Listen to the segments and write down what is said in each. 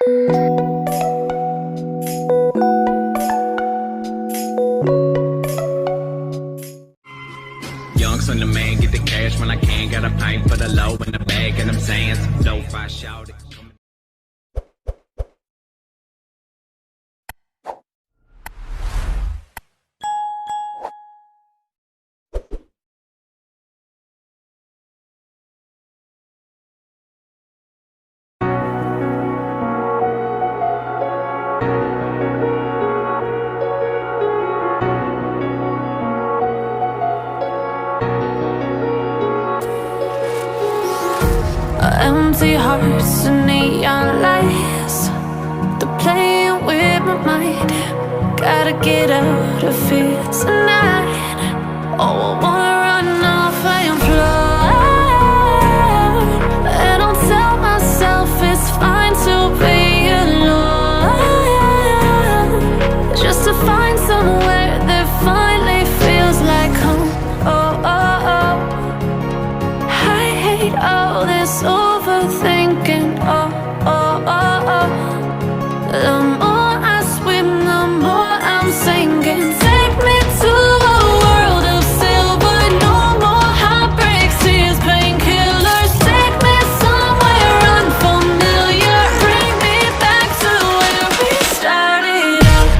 Young son the man, get the cash when I can. Got a pint for the low in the bag, and I'm saying some dope. I shout it. Empty hearts and neon lights, they're playing with my mind. Gotta get out of here tonight. Oh, I wanna run off and fly. And I'll tell myself it's fine to be alone, just to find somewhere that finally feels like home. Oh, oh, oh. I hate all this overthinking. Oh, oh, oh, oh. The more I swim, the more I'm sinking. Take me to a world of silver. No more heartbreaks, tears, painkillers. Take me somewhere unfamiliar. Bring me back to where we started out.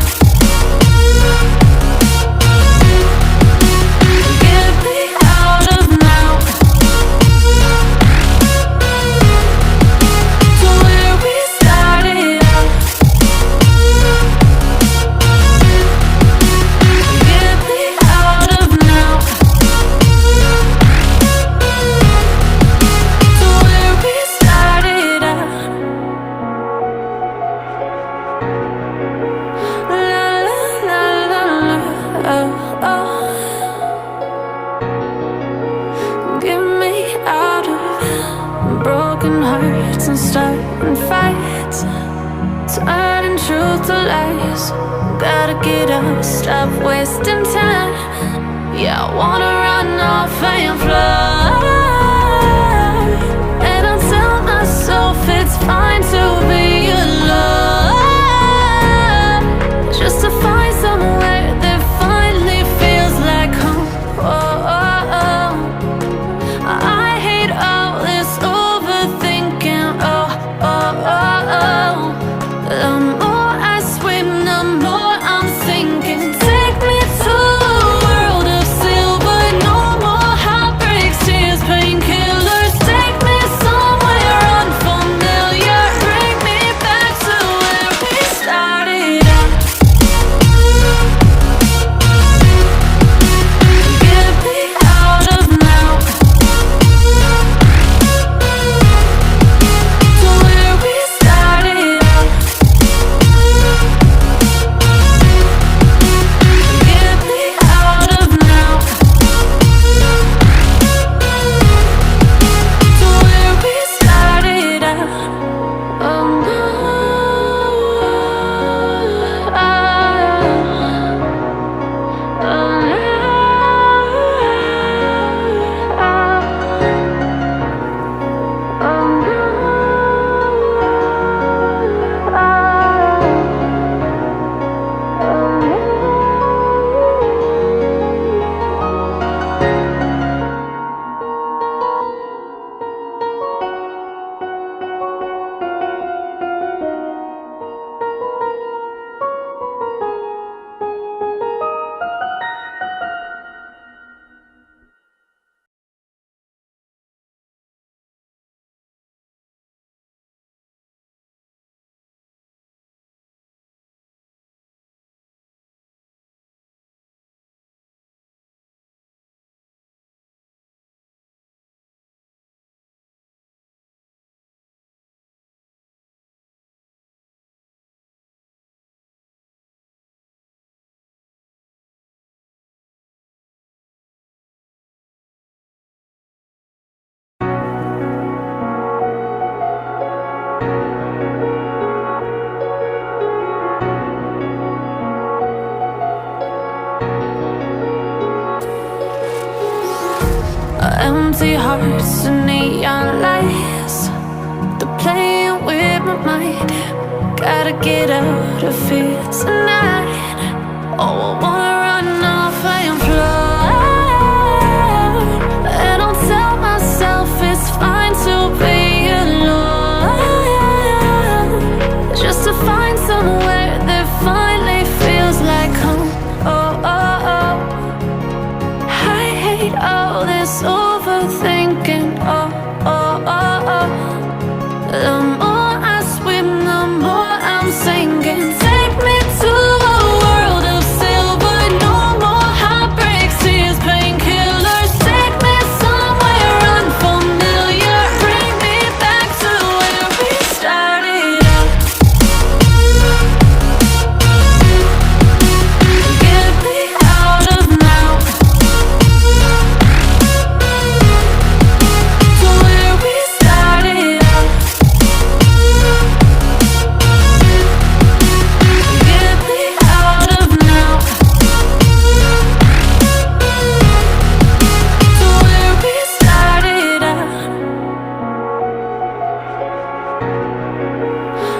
Get me out of now, to where we started out. Get me out of now, to where we started out. La la la la la, oh, oh. Get me out of broken hearts and starting fights, turning truth to lies. Gotta get up, stop wasting time. Yeah, I wanna run off and fly. And I'll tell myself it's fine to be alone, just to find somewhere that finally feels like home. Oh, oh, oh. I hate all this overthinking. Oh, oh, oh, oh. The more I swim, the more I'm sinking. Take me to a world of silver. No more heartbreaks, tears, Gotta get out of here tonight. Oh, I wanna run off and fly. And I'll tell myself it's fine to be alone, just to find somewhere that finally feels like home. Oh, oh, oh. I hate all this overthinking. Oh, oh, oh, oh. The more I swim, the more I'm sinking. Take me to a world of silver. No more heartbreaks, tears, painkillers. Take me somewhere unfamiliar. Bring me back to where we started out. Get me out of now, to where we started out. Get me out of now, to where we started out.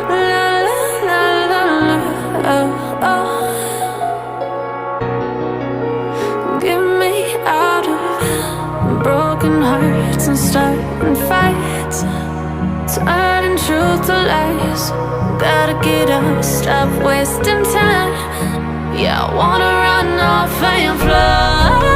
La la la la la, oh, oh. Get me out of broken hearts and starting fights, turning truth to lies. Gotta get up, stop wasting time. Yeah, I wanna run off and fly.